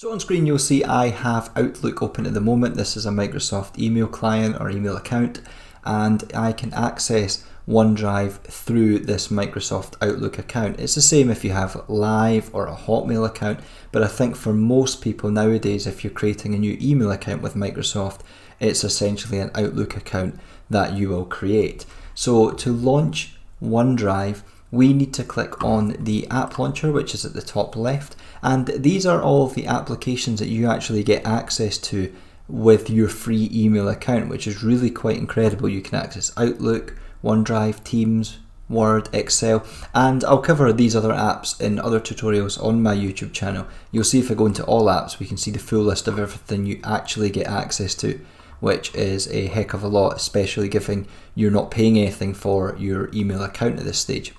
So on screen you'll see I have Outlook open at the moment. This is a Microsoft email client or email account, and I can access OneDrive through this Microsoft Outlook account. It's the same if you have Live or a Hotmail account, but I think for most people nowadays, if you're creating a new email account with Microsoft, it's essentially an Outlook account that you will create. So to launch OneDrive, we need to click on the app launcher, which is at the top left, and these are all of the applications that you actually get access to with your free email account, which is really quite incredible. You can access Outlook, OneDrive, Teams, Word, Excel, and I'll cover these other apps in other tutorials on my YouTube channel. You'll see if I go into all apps, we can see the full list of everything you actually get access to, which is a heck of a lot, especially given you're not paying anything for your email account at this stage.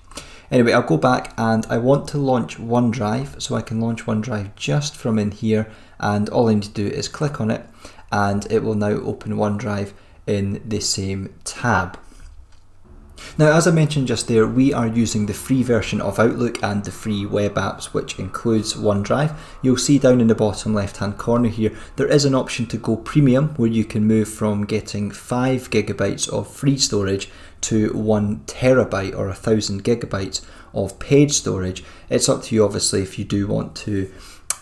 Anyway, I'll go back and I want to launch OneDrive, so I can launch OneDrive just from in here, and all I need to do is click on it and it will now open OneDrive in the same tab. Now, as I mentioned just there, we are using the free version of Outlook and the free web apps, which includes OneDrive. You'll see down in the bottom left hand corner here, there is an option to go premium, where you can move from getting 5 gigabytes of free storage to 1 terabyte or 1000 gigabytes of paid storage. It's up to you, obviously, if you do want to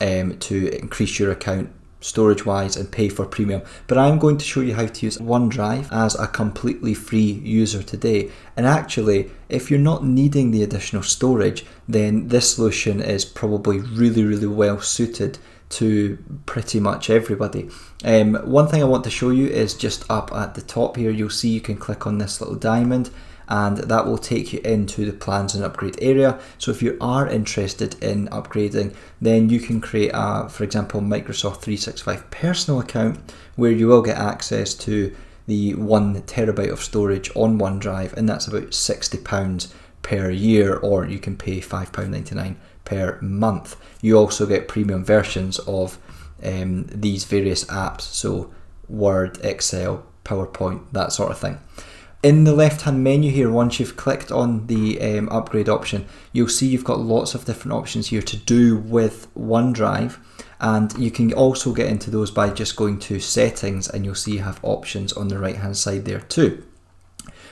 increase your account storage wise and pay for premium, but I'm going to show you how to use OneDrive as a completely free user today. And actually, if you're not needing the additional storage, then this solution is probably really well suited to pretty much everybody. One thing I want to show you is just up at the top here. You'll see you can click on this little diamond, and that will take you into the plans and upgrade area. So if you are interested in upgrading, then you can create a, for example, Microsoft 365 personal account, where you will get access to the 1 terabyte of storage on OneDrive, and that's about £60 per year, or you can pay £5.99 per month. You also get premium versions of these various apps, so Word, Excel, PowerPoint, that sort of thing. In the left hand menu here, once you've clicked on the upgrade option, you'll see you've got lots of different options here to do with OneDrive, and you can also get into those by just going to settings, and you'll see you have options on the right hand side there too.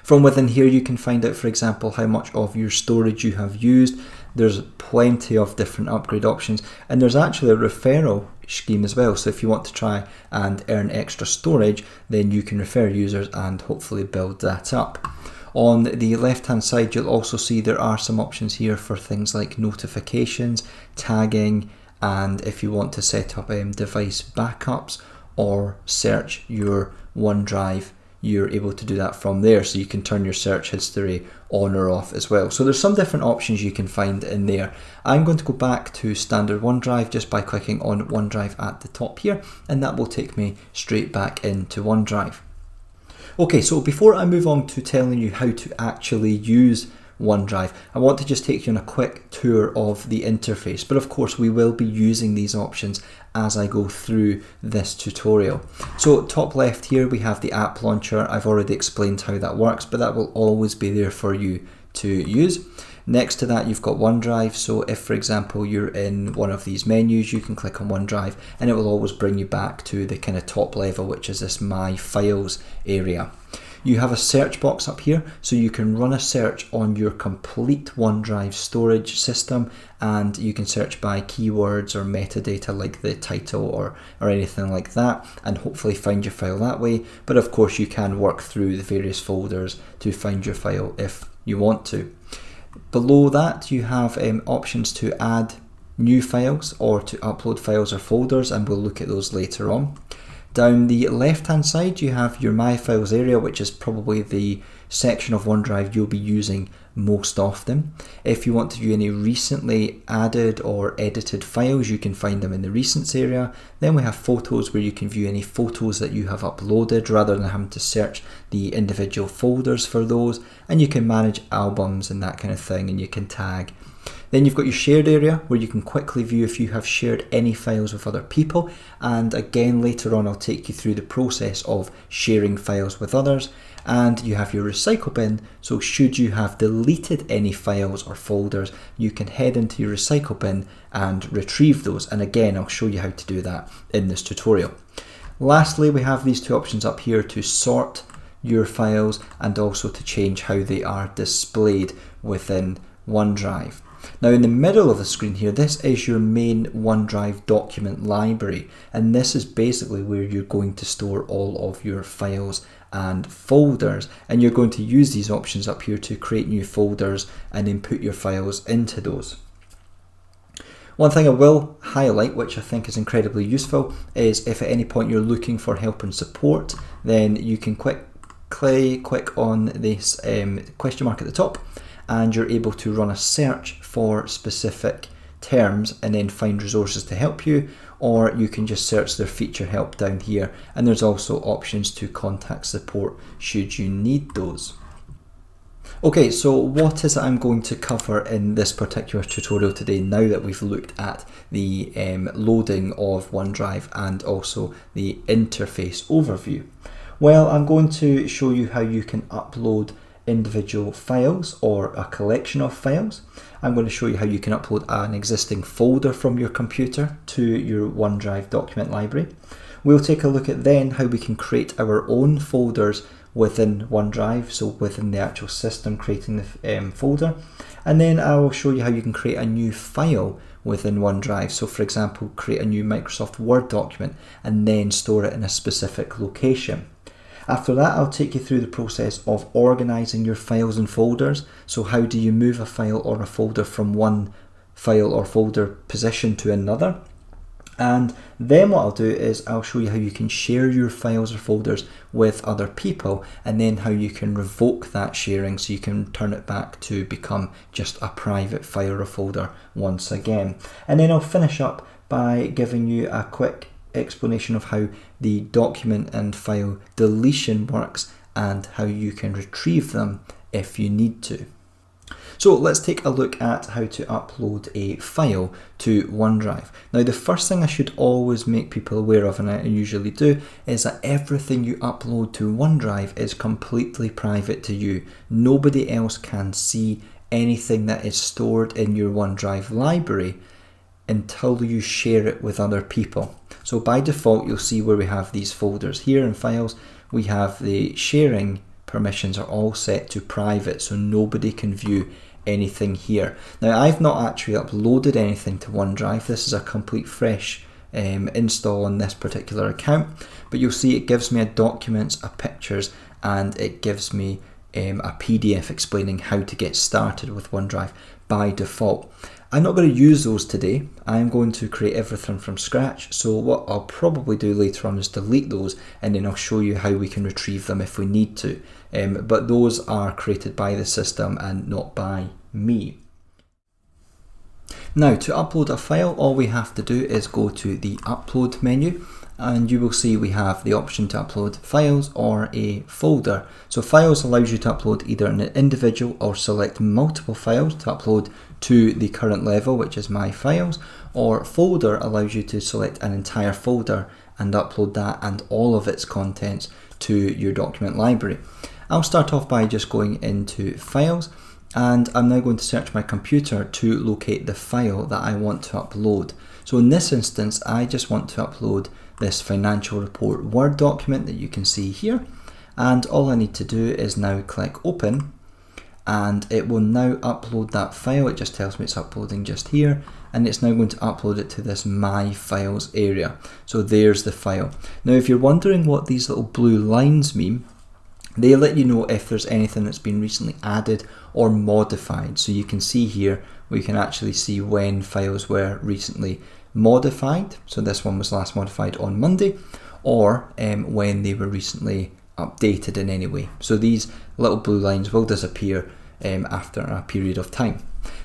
From within here you can find out, for example, how much of your storage you have used. There's plenty of different upgrade options, and there's actually a referral scheme as well, so if you want to try and earn extra storage, then you can refer users and hopefully build that up. On the left hand side, you'll also see there are some options here for things like notifications, tagging, and if you want to set up device backups or search your OneDrive, you're able to do that from there, so you can turn your search history on or off as well. So there's some different options you can find in there. I'm going to go back to standard OneDrive just by clicking on OneDrive at the top here, and that will take me straight back into OneDrive. Okay, so before I move on to telling you how to actually use OneDrive, I want to just take you on a quick tour of the interface, but of course we will be using these options as I go through this tutorial. So top left here we have the app launcher. I've already explained how that works, but that will always be there for you to use. Next to that you've got OneDrive, so if for example you're in one of these menus, you can click on OneDrive and it will always bring you back to the kind of top level, which is this My Files area. You have a search box up here, so you can run a search on your complete OneDrive storage system, and you can search by keywords or metadata like the title or anything like that, and hopefully find your file that way. But of course you can work through the various folders to find your file if you want to. Below that you have options to add new files or to upload files or folders, and we'll look at those later on. Down the left hand side you have your My Files area, which is probably the section of OneDrive you'll be using most often. If you want to view any recently added or edited files, you can find them in the Recents area. Then we have Photos, where you can view any photos that you have uploaded rather than having to search the individual folders for those, and you can manage albums and that kind of thing, and you can tag. Then you've got your shared area where you can quickly view if you have shared any files with other people, and again later on I'll take you through the process of sharing files with others. And you have your recycle bin, so should you have deleted any files or folders, you can head into your recycle bin and retrieve those, and again I'll show you how to do that in this tutorial. Lastly, we have these two options up here to sort your files and also to change how they are displayed within OneDrive. Now in the middle of the screen here, this is your main OneDrive document library, and this is basically where you're going to store all of your files and folders, and you're going to use these options up here to create new folders and input your files into those. One thing I will highlight, which I think is incredibly useful, is if at any point you're looking for help and support, then you can click on this question mark at the top, and you're able to run a search for specific terms and then find resources to help you, or you can just search their feature help down here, and there's also options to contact support should you need those. Okay, so what is it I'm going to cover in this particular tutorial today, now that we've looked at the loading of OneDrive and also the interface overview? Well, I'm going to show you how you can upload individual files or a collection of files. I'm going to show you how you can upload an existing folder from your computer to your OneDrive document library. We'll take a look at then how we can create our own folders within OneDrive, so within the actual system creating the folder, and then I will show you how you can create a new file within OneDrive. So for example, create a new Microsoft Word document and then store it in a specific location. After that, I'll take you through the process of organizing your files and folders. So how do you move a file or a folder from one file or folder position to another? And then what I'll do is I'll show you how you can share your files or folders with other people, and then how you can revoke that sharing so you can turn it back to become just a private file or folder once again. And then I'll finish up by giving you a quick explanation of how the document and file deletion works and how you can retrieve them if you need to. So let's take a look at how to upload a file to OneDrive. Now the first thing I should always make people aware of, and I usually do, is that everything you upload to OneDrive is completely private to you. Nobody else can see anything that is stored in your OneDrive library until you share it with other people. So by default, you'll see where we have these folders here and files. We have the sharing permissions are all set to private, so nobody can view anything here. Now I've not actually uploaded anything to OneDrive. This is a complete fresh install on this particular account, but you'll see it gives me a documents, a pictures, and it gives me a PDF explaining how to get started with OneDrive by default. I'm not going to use those today. I'm going to create everything from scratch. So what I'll probably do later on is delete those, and then I'll show you how we can retrieve them if we need to. But those are created by the system and not by me. Now to upload a file, all we have to do is go to the upload menu, and you will see we have the option to upload files or a folder. So files allows you to upload either an individual or select multiple files to upload to the current level, which is my files, or folder allows you to select an entire folder and upload that and all of its contents to your document library. I'll start off by just going into files, and I'm now going to search my computer to locate the file that I want to upload. So in this instance, I just want to upload this financial report Word document that you can see here, and all I need to do is now click open, and it will now upload that file. It just tells me it's uploading just here, and it's now going to upload it to this My Files area. So there's the file. Now if you're wondering what these little blue lines mean, they let you know if there's anything that's been recently added or modified. So you can see here, we can actually see when files were recently modified. So this one was last modified on Monday, or when they were recently updated in any way. So these little blue lines will disappear after a period of time.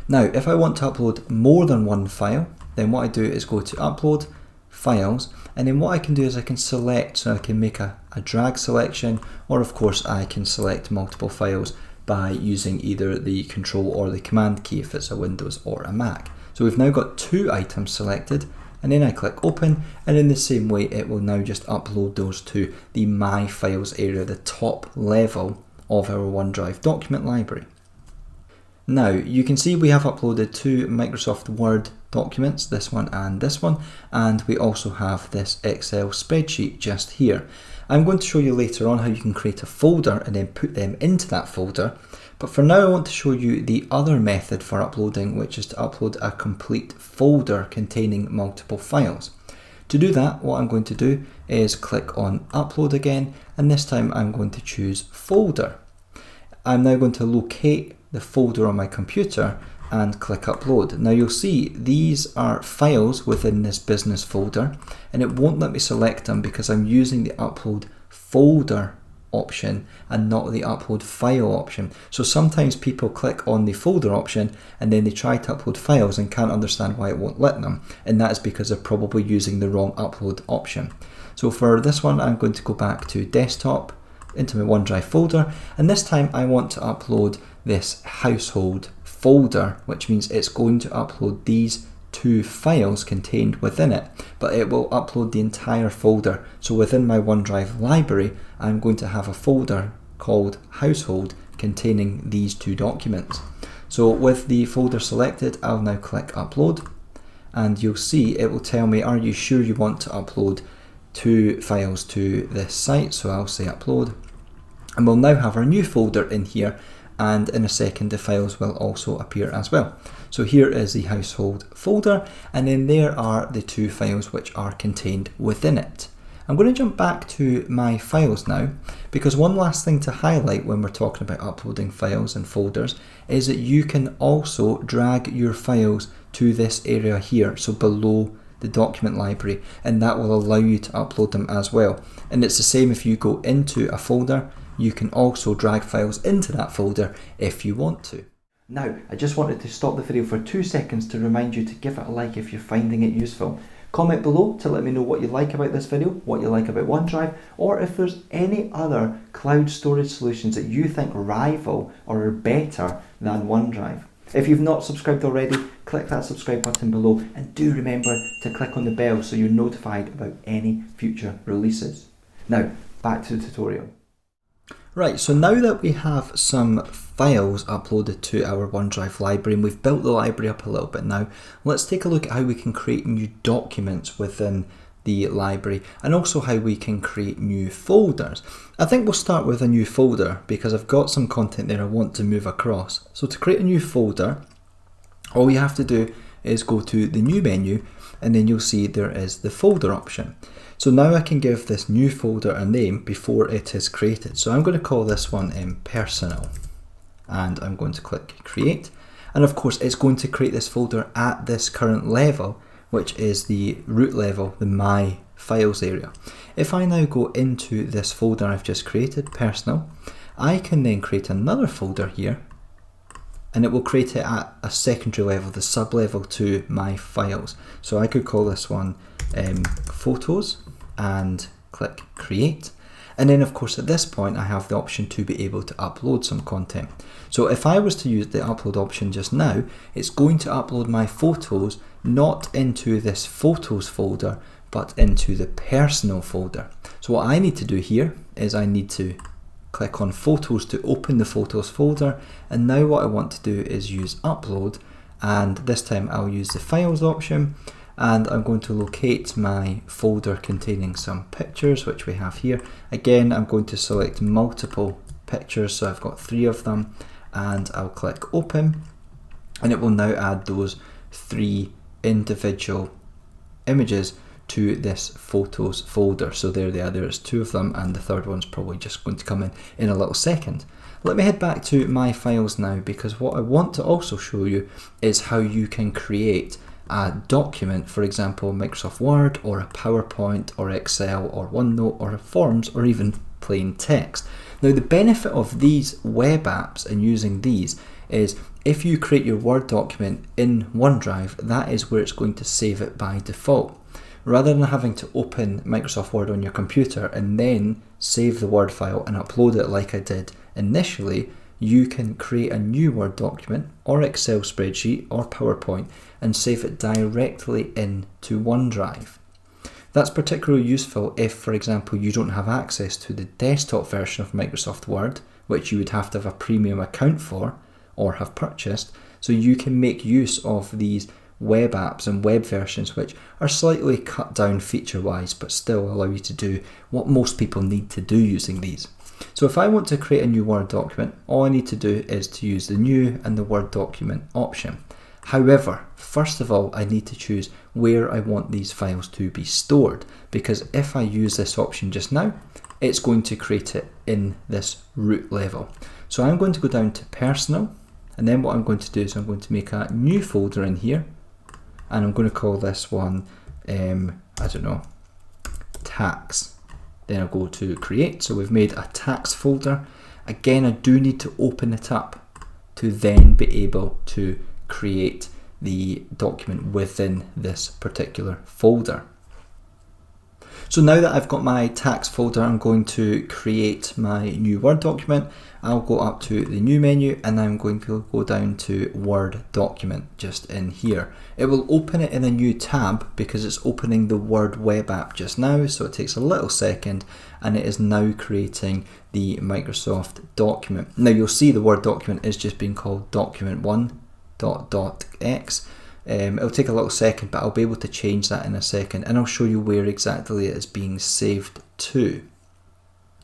Now if I want to upload more than one file, then what I do is go to upload files, and then what I can do is I can select, so I can make a drag selection, or of course I can select multiple files by using either the Control or the Command key if it's a Windows or a Mac. So we've now got 2 items selected, and then I click open, and in the same way it will now just upload those to the My Files area, the top level of our OneDrive document library. Now you can see we have uploaded 2 Microsoft Word documents, this one, and we also have this Excel spreadsheet just here. I'm going to show you later on how you can create a folder and then put them into that folder, but for now I want to show you the other method for uploading, which is to upload a complete folder containing multiple files. To do that, what I'm going to do is click on Upload again, and this time I'm going to choose Folder. I'm now going to locate the folder on my computer and click Upload. Now you'll see these are files within this business folder, and it won't let me select them because I'm using the Upload Folder option and not the Upload File option. So sometimes people click on the folder option and then they try to upload files and can't understand why it won't let them, and that is because they're probably using the wrong upload option. So for this one I'm going to go back to Desktop, into my OneDrive folder, and this time I want to upload this household folder, which means it's going to upload these 2 files contained within it, but it will upload the entire folder. So within my OneDrive library I'm going to have a folder called household containing these 2 documents. So with the folder selected, I'll now click Upload, and you'll see it will tell me, are you sure you want to upload 2 files to this site? So I'll say Upload, and we'll now have our new folder in here, and in a second the files will also appear as well. So here is the household folder, and then there are the 2 files which are contained within it. I'm going to jump back to my files now, because one last thing to highlight when we're talking about uploading files and folders is that you can also drag your files to this area here, so below the document library, and that will allow you to upload them as well. And it's the same if you go into a folder, you can also drag files into that folder if you want to. Now, I just wanted to stop the video for 2 seconds to remind you to give it a like if you're finding it useful. Comment below to let me know what you like about this video, what you like about OneDrive, or if there's any other cloud storage solutions that you think rival or are better than OneDrive. If you've not subscribed already, click that subscribe button below, and do remember to click on the bell so you're notified about any future releases. Now, back to the tutorial. Right, so now that we have some files uploaded to our OneDrive library, and we've built the library up a little bit now, let's take a look at how we can create new documents within the library, and also how we can create new folders. I think we'll start with a new folder because I've got some content there I want to move across. So to create a new folder, all you have to do is go to the new menu, and then you'll see there is the folder option. So now I can give this new folder a name before it is created. So I'm going to call this one Personal, and I'm going to click Create. And of course it's going to create this folder at this current level, which is the root level, the My Files area. If I now go into this folder I've just created, Personal, I can then create another folder here, and it will create it at a secondary level, the sub-level to My Files. So I could call this one Photos, and click Create. And then of course at this point I have the option to be able to upload some content. So if I was to use the upload option just now, it's going to upload my photos not into this Photos folder, but into the Personal folder. So what I need to do here is I need to click on Photos to open the Photos folder, and now what I want to do is use Upload, and this time I'll use the Files option, and I'm going to locate my folder containing some pictures, which we have here. Again, I'm going to select multiple pictures, so I've got 3 of them, and I'll click Open, and it will now add those 3 individual images to this Photos folder. So there they are, there's 2 of them, and the third one's probably just going to come in a little second. Let me head back to My Files now, because what I want to also show you is how you can create a document, for example Microsoft Word or a PowerPoint or Excel or OneNote or Forms or even plain text. Now the benefit of these web apps and using these is if you create your Word document in OneDrive, that is where it's going to save it by default. Rather than having to open Microsoft Word on your computer and then save the Word file and upload it like I did initially, you can create a new Word document or Excel spreadsheet or PowerPoint and save it directly into OneDrive. That's particularly useful if, for example, you don't have access to the desktop version of Microsoft Word, which you would have to have a premium account for or have purchased, so you can make use of these web apps and web versions which are slightly cut down feature-wise but still allow you to do what most people need to do using these. So if I want to create a new Word document, all I need to do is to use the New and the Word document option. However, first of all, I need to choose where I want these files to be stored, because if I use this option just now, it's going to create it in this root level. So I'm going to go down to Personal, and then what I'm going to do is I'm going to make a new folder in here, and I'm going to call this one, Tax. Then I'll go to Create. So we've made a tax folder. Again, I do need to open it up to then be able to create the document within this particular folder. So now that I've got my tax folder, I'm going to create my new Word document. I'll go up to the New menu and I'm going to go down to Word document just in here. It will open it in a new tab because it's opening the Word web app just now, so it takes a little second, and it is now creating the Microsoft document. Now you'll see the Word document is just being called document1.x. It'll take a little second, but I'll be able to change that in a second, and I'll show you where exactly it is being saved to.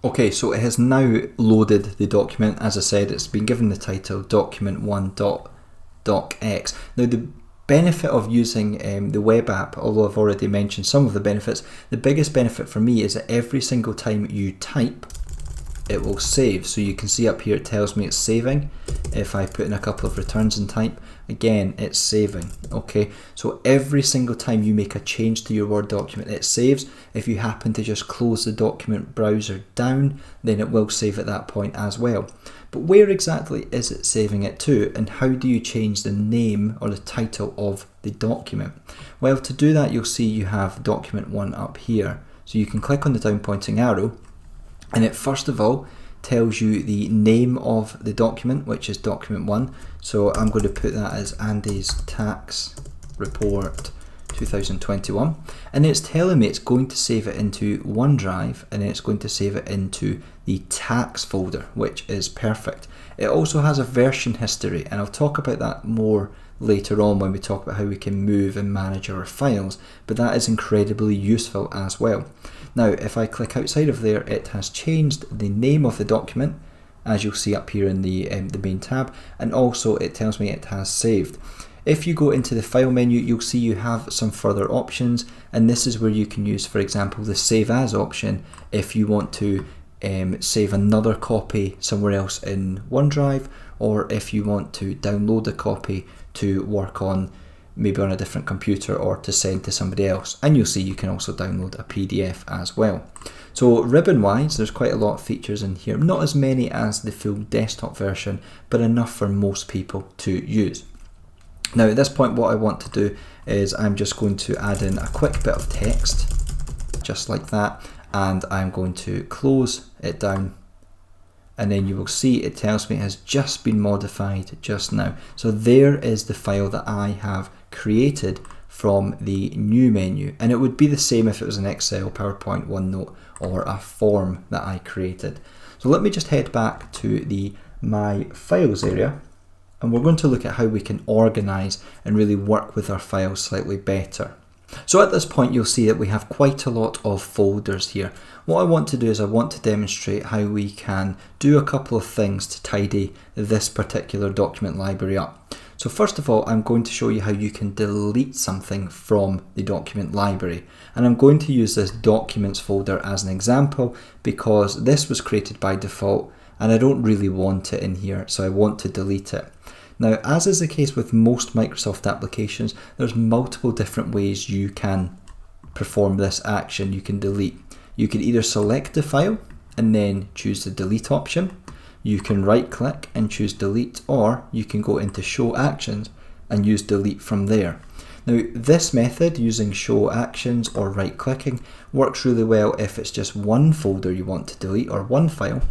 Okay, so it has now loaded the document. As I said, it's been given the title document1.docx. Now the benefit of using the web app, although I've already mentioned some of the benefits, the biggest benefit for me is that every single time you type, it will save. So you can see up here it tells me it's saving. If I put in a couple of returns and type, again it's saving. Okay, so every single time you make a change to your Word document, it saves. If you happen to just close the document browser down, then it will save at that point as well. But where exactly is it saving it to, and how do you change the name or the title of the document? Well, to do that, you'll see you have document 1 up here. So you can click on the down pointing arrow, and it first of all tells you the name of the document, which is document 1. So I'm going to put that as Andy's Tax Report 2021, and it's telling me it's going to save it into OneDrive, and it's going to save it into the tax folder, which is perfect. It also has a version history, and I'll talk about that more later on when we talk about how we can move and manage our files, but that is incredibly useful as well. Now if I click outside of there, it has changed the name of the document, as you'll see up here in the main tab, and also it tells me it has saved. If you go into the file menu, you'll see you have some further options, and this is where you can use, for example, the save as option if you want to save another copy somewhere else in OneDrive, or if you want to download a copy to work on maybe on a different computer or to send to somebody else. And you'll see you can also download a PDF as well. So ribbon wise, there's quite a lot of features in here, not as many as the full desktop version, but enough for most people to use. Now at this point, what I want to do is I'm just going to add in a quick bit of text, just like that, and I'm going to close it down, and then you will see it tells me it has just been modified just now. So there is the file that I have created from the new menu, and it would be the same if it was an Excel, PowerPoint, OneNote, or a form that I created. So let me just head back to the My Files area, and we're going to look at how we can organize and really work with our files slightly better. So at this point, you'll see that we have quite a lot of folders here. What I want to do is I want to demonstrate how we can do a couple of things to tidy this particular document library up. So first of all, I'm going to show you how you can delete something from the document library. And I'm going to use this documents folder as an example because this was created by default and I don't really want it in here, so I want to delete it. Now, as is the case with most Microsoft applications, there's multiple different ways you can perform this action. You can delete. You can either select the file and then choose the delete option. You can right click and choose delete, or you can go into show actions and use delete from there. Now this method, using show actions or right clicking, works really well if it's just one folder you want to delete or one file,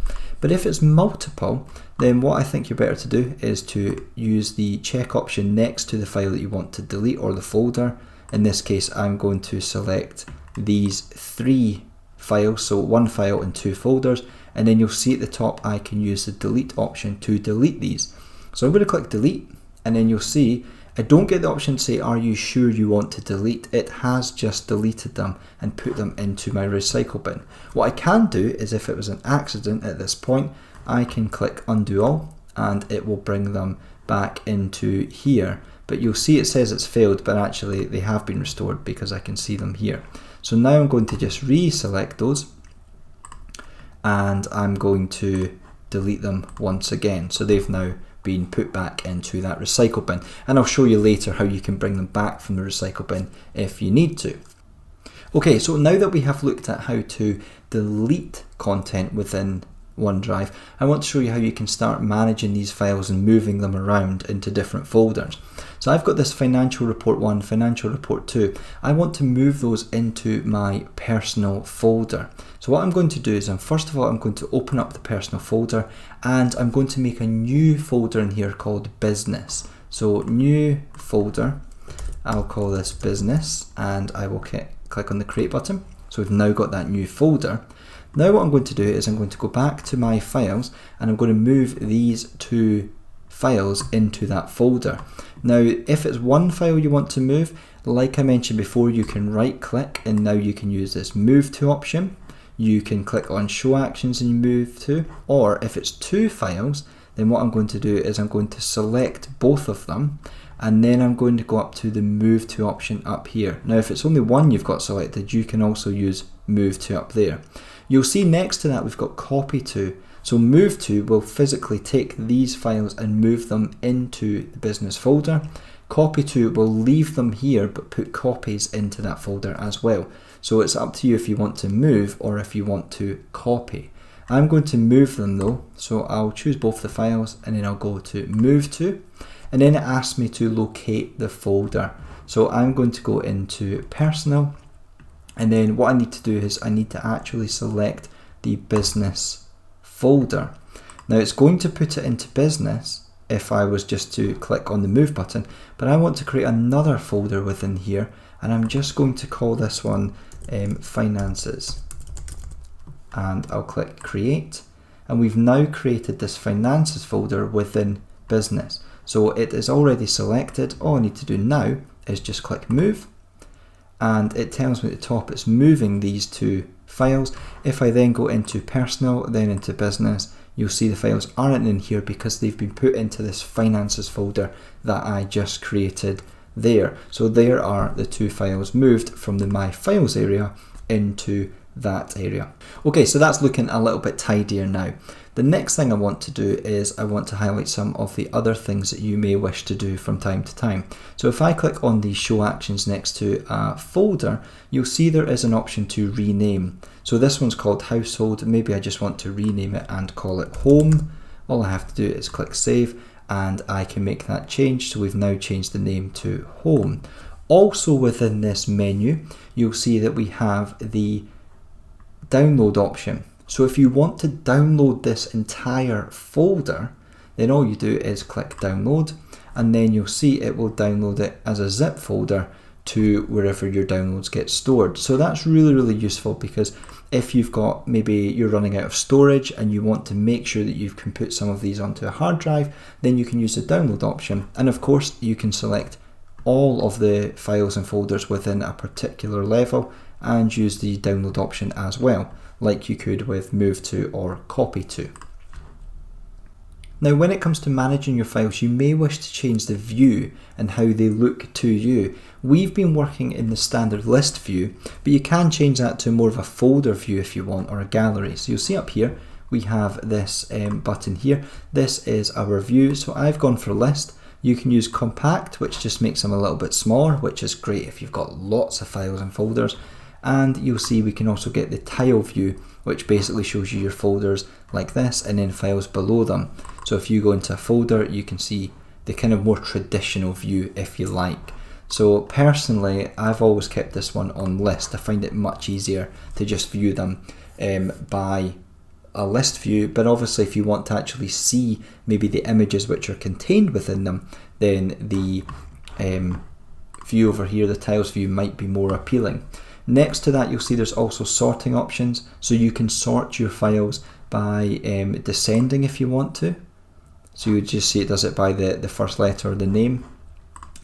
but if it's multiple, then what I think you're better to do is to use the check option next to the file that you want to delete or the folder. In this case, I'm going to select these 3 files, so 1 file and 2 folders, and then you'll see at the top I can use the delete option to delete these. So I'm going to click delete, and then you'll see I don't get the option to say, are you sure you want to delete? It has just deleted them and put them into my recycle bin. What I can do is, if it was an accident at this point, I can click undo all and it will bring them back into here. But you'll see it says it's failed, but actually they have been restored because I can see them here. So now I'm going to just reselect those and I'm going to delete them once again. So they've now been put back into that recycle bin, and I'll show you later how you can bring them back from the recycle bin if you need to. Okay, so now that we have looked at how to delete content within OneDrive, I want to show you how you can start managing these files and moving them around into different folders. So I've got this financial report 1, financial report 2. I want to move those into my personal folder. So what I'm going to do is, first of all, I'm going to open up the personal folder and I'm going to make a new folder in here called business. So new folder, I'll call this business, and I will click on the create button. So we've now got that new folder. Now what I'm going to do is I'm going to go back to my files and I'm going to move these 2 files into that folder. Now if it's one file you want to move, like I mentioned before, you can right click and now you can use this move to option. You can click on show actions and you move to, or if it's 2 files, then what I'm going to do is I'm going to select both of them and then I'm going to go up to the move to option up here. Now if it's only one you've got selected, you can also use move to up there. You'll see next to that we've got copy to. So move to will physically take these files and move them into the business folder. Copy to will leave them here but put copies into that folder as well. So it's up to you if you want to move or if you want to copy. I'm going to move them though, so I'll choose both the files and then I'll go to move to, and then it asks me to locate the folder. So I'm going to go into personal, and then what I need to do is I need to actually select the business folder. Now it's going to put it into business if I was just to click on the move button, but I want to create another folder within here, and I'm just going to call this one finances, and I'll click create, and we've now created this finances folder within business. So it is already selected. All I need to do now is just click move, and it tells me at the top it's moving these 2 files. If I then go into personal, then into business, you'll see the files aren't in here because they've been put into this finances folder that I just created there. So there are the 2 files moved from the my files area into that area. Okay, so that's looking a little bit tidier now. The next thing I want to do is I want to highlight some of the other things that you may wish to do from time to time. So if I click on the show actions next to a folder, you'll see there is an option to rename. So this one's called household. Maybe I just want to rename it and call it home. All I have to do is click save and I can make that change. So we've now changed the name to home. Also within this menu, you'll see that we have the download option. So if you want to download this entire folder, then all you do is click download, and then you'll see it will download it as a zip folder to wherever your downloads get stored. So that's really useful, because if you've got, maybe you're running out of storage and you want to make sure that you can put some of these onto a hard drive, then you can use the download option. And of course you can select all of the files and folders within a particular level and use the download option as well, like you could with move to or copy to. Now when it comes to managing your files, you may wish to change the view and how they look to you. We've been working in the standard list view, but you can change that to more of a folder view if you want, or a gallery. So you'll see up here we have this button here. This is our view, so I've gone for list. You can use compact, which just makes them a little bit smaller, which is great if you've got lots of files and folders. And you'll see we can also get the tile view, which basically shows you your folders like this and then files below them. So if you go into a folder, you can see the kind of more traditional view, if you like. So personally, I've always kept this one on list. I find it much easier to just view them by a list view, but obviously if you want to actually see maybe the images which are contained within them, then the view over here, the tiles view, might be more appealing. Next to that, you'll see there's also sorting options, so you can sort your files by descending if you want to. So you would just see it does it by the first letter of the name,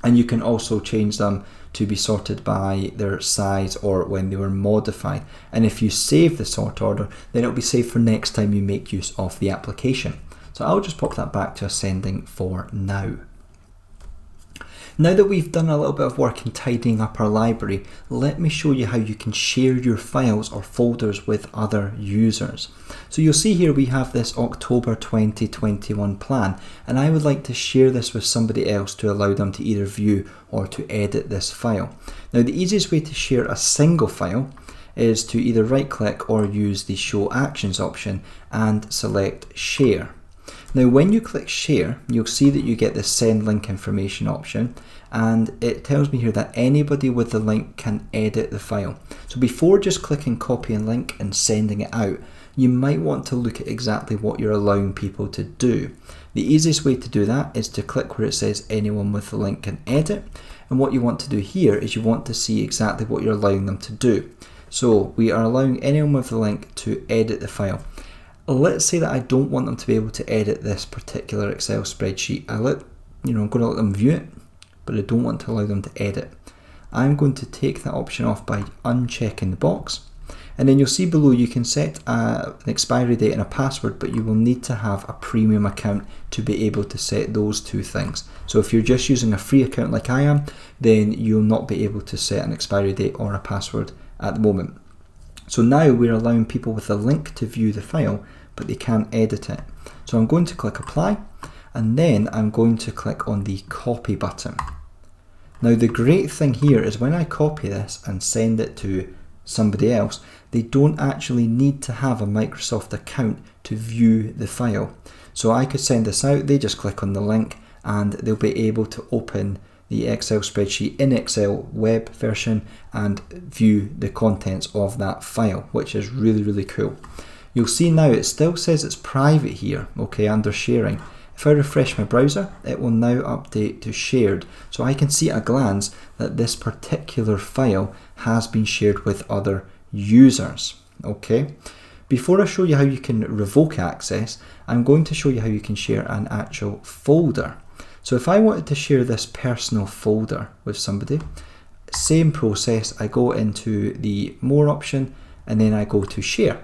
and you can also change them to be sorted by their size or when they were modified. And if you save the sort order, then it'll be saved for next time you make use of the application. So I'll just pop that back to ascending for now. Now that we've done a little bit of work in tidying up our library, let me show you how you can share your files or folders with other users. So you'll see here we have this October 2021 plan, and I would like to share this with somebody else to allow them to either view or to edit this file. Now the easiest way to share a single file is to either right click or use the show actions option and select share. Now when you click share, you'll see that you get the send link information option, and it tells me here that anybody with the link can edit the file. So before just clicking copy and link and sending it out, you might want to look at exactly what you're allowing people to do. The easiest way to do that is to click where it says anyone with the link can edit, and what you want to do here is you want to see exactly what you're allowing them to do. So we are allowing anyone with the link to edit the file. Let's say that I don't want them to be able to edit this particular Excel spreadsheet. I'm going to let them view it, but I don't want to allow them to edit. I'm going to take that option off by unchecking the box, and then you'll see below you can set an expiry date and a password, but you will need to have a premium account to be able to set those two things. So if you're just using a free account like I am, then you'll not be able to set an expiry date or a password at the moment. So now we're allowing people with a link to view the file, but they can't edit it. So I'm going to click apply, and then I'm going to click on the copy button. Now the great thing here is when I copy this and send it to somebody else, they don't actually need to have a Microsoft account to view the file. So I could send this out, they just click on the link, and they'll be able to open the Excel spreadsheet in Excel web version and view the contents of that file, which is really, really cool. You'll see now it still says it's private here, okay, under sharing. If I refresh my browser, it will now update to shared. So I can see at a glance that this particular file has been shared with other users, okay. Before I show you how you can revoke access, I'm going to show you how you can share an actual folder. So if I wanted to share this personal folder with somebody, same process, I go into the more option and then I go to share.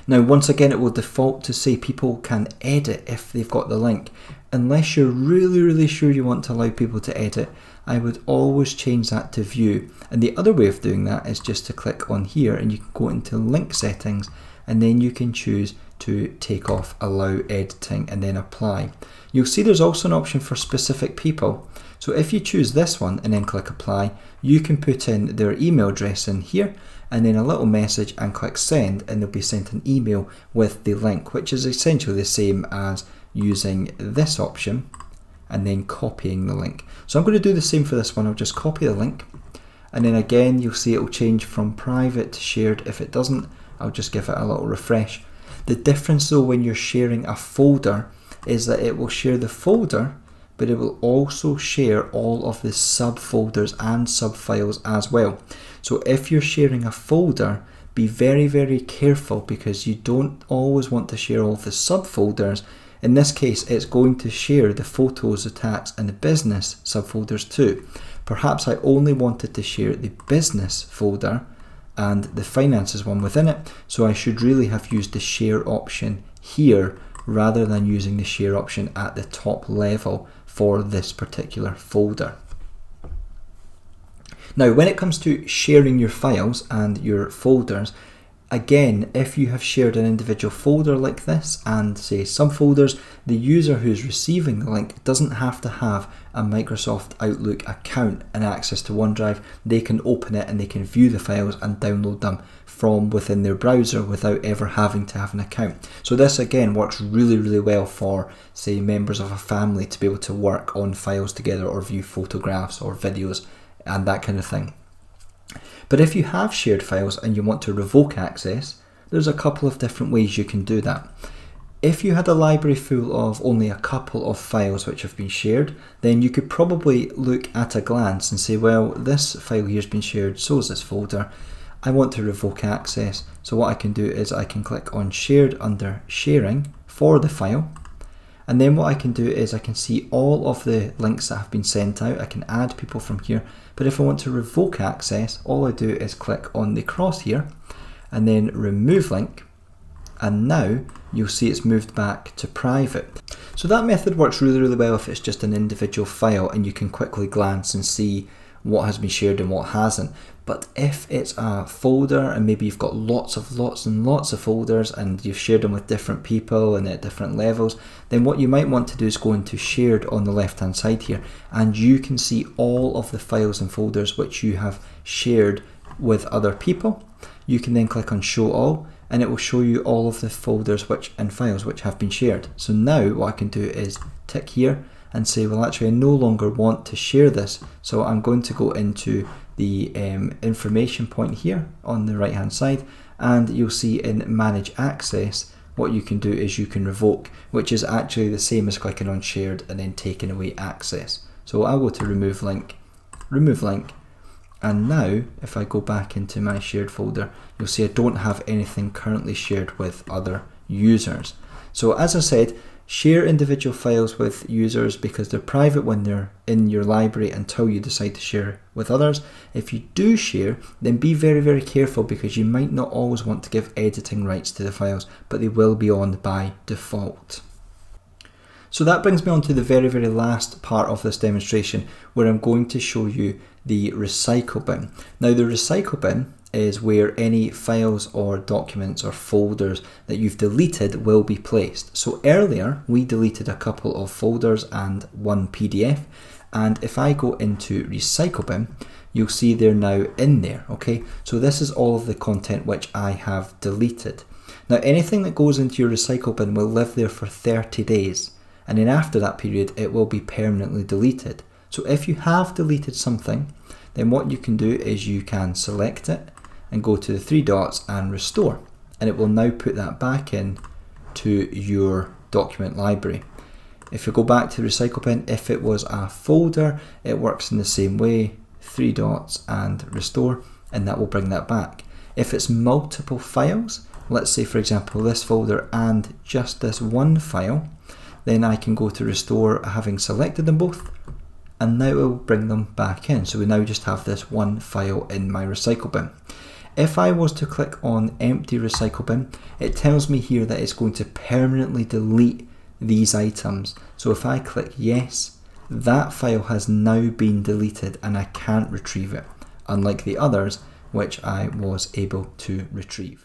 Now once again it will default to say people can edit if they've got the link. Unless you're really sure you want to allow people to edit, I would always change that to view. And the other way of doing that is just to click on here and you can go into link settings, and then you can choose to take off allow editing and then apply. You'll see there's also an option for specific people. So if you choose this one and then click apply, you can put in their email address in here and then a little message and click send, and they'll be sent an email with the link, which is essentially the same as using this option and then copying the link. So I'm going to do the same for this one. I'll just copy the link, and then again you'll see it will change from private to shared. If it doesn't, I'll just give it a little refresh. The difference though when you're sharing a folder is that it will share the folder, but it will also share all of the subfolders and subfiles as well. So if you're sharing a folder, be very careful, because you don't always want to share all of the subfolders. In this case, it's going to share the photos, the tax and the business subfolders too. Perhaps I only wanted to share the business folder and the finances one within it, so I should really have used the share option here rather than using the share option at the top level for this particular folder. Now when it comes to sharing your files and your folders, again, if you have shared an individual folder like this and say some folders, the user who's receiving the link doesn't have to have a Microsoft Outlook account and access to OneDrive. They can open it and they can view the files and download them from within their browser without ever having to have an account. So this again works really well for, say, members of a family to be able to work on files together or view photographs or videos and that kind of thing. But if you have shared files and you want to revoke access, there's a couple of different ways you can do that. If you had a library full of only a couple of files which have been shared, then you could probably look at a glance and say, well, this file here has been shared, so is this folder. I want to revoke access. So what I can do is I can click on shared under sharing for the file. And then what I can do is I can see all of the links that have been sent out. I can add people from here. But if I want to revoke access, all I do is click on the cross here and then remove link. And now you'll see it's moved back to private. So that method works really, really well if it's just an individual file and you can quickly glance and see what has been shared and what hasn't. But if it's a folder and maybe you've got lots and lots of folders and you've shared them with different people and at different levels, then what you might want to do is go into shared on the left hand side here, and you can see all of the files and folders which you have shared with other people. You can then click on show all, and it will show you all of the folders and files which have been shared. So now what I can do is tick here and say, well, actually I no longer want to share this. So I'm going to go into the information point here on the right hand side, and you'll see in manage access, what you can do is you can revoke, which is actually the same as clicking on shared and then taking away access. So I'll go to remove link, and now if I go back into my shared folder, you'll see I don't have anything currently shared with other users. So as I said, share individual files with users because they're private when they're in your library until you decide to share with others. If you do share, then be very, very careful because you might not always want to give editing rights to the files, but they will be on by default. So that brings me on to the very, very last part of this demonstration, where I'm going to show you the recycle bin. Now the recycle bin is where any files or documents or folders that you've deleted will be placed. So earlier we deleted a couple of folders and one PDF, and if I go into recycle bin, you'll see they're now in there. Okay, so this is all of the content which I have deleted. Now anything that goes into your recycle bin will live there for 30 days, and then after that period it will be permanently deleted. So if you have deleted something, then what you can do is you can select it and go to the three dots and restore, and it will now put that back in to your document library. If you go back to the recycle bin, if it was a folder, it works in the same way, three dots and restore, and that will bring that back. If it's multiple files, let's say for example this folder and just this one file, then I can go to restore having selected them both, and now it will bring them back in. So we now just have this one file in my recycle bin. If I was to click on empty recycle bin, it tells me here that it's going to permanently delete these items. So if I click yes, that file has now been deleted and I can't retrieve it, unlike the others which I was able to retrieve.